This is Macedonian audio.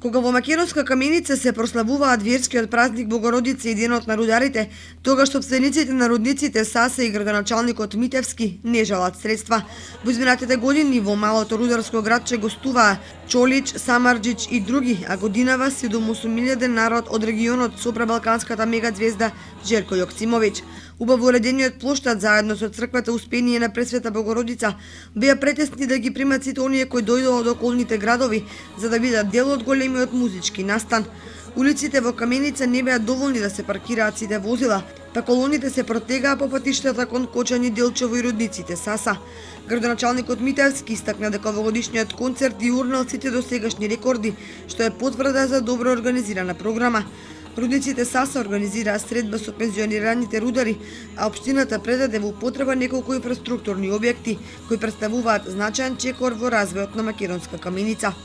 Кога во Македонска каменица се прославуваат верскиот празник Богородица и денот на рударите, тогаш собствениците на рудниците Саса и градоначалникот Митевски не жалат средства. Во изминатите години во малото рударско градче гостуваа Чолич, Самарџич и други, а годинава 7-8 народ од регионот со пребалканската мегазвезда Желко Јоксимовиќ. Убаво уредениот плоштад заедно со црквата Успение на Пресвета Богородица беа претесни да ги примат сите оние кои дојдоа од околните градови за да бидат дел од големиот музички настан. Улиците во Каменица не беа доволни да се паркираат сите возила, па колоните се протегаа по патиштата кон Кочани, Делчево и рудниците Саса. Градоначалникот Митевски истакна дека овогодишниот концерт ги урнал сите досегашни рекорди, што е потврда за добро организирана програма. Рудниците Саса организираа средба со пензионираните рудари, а општината предаде во употреба неколку инфраструктурни објекти кои представуваат значаен чекор во развојот на Македонска каменица.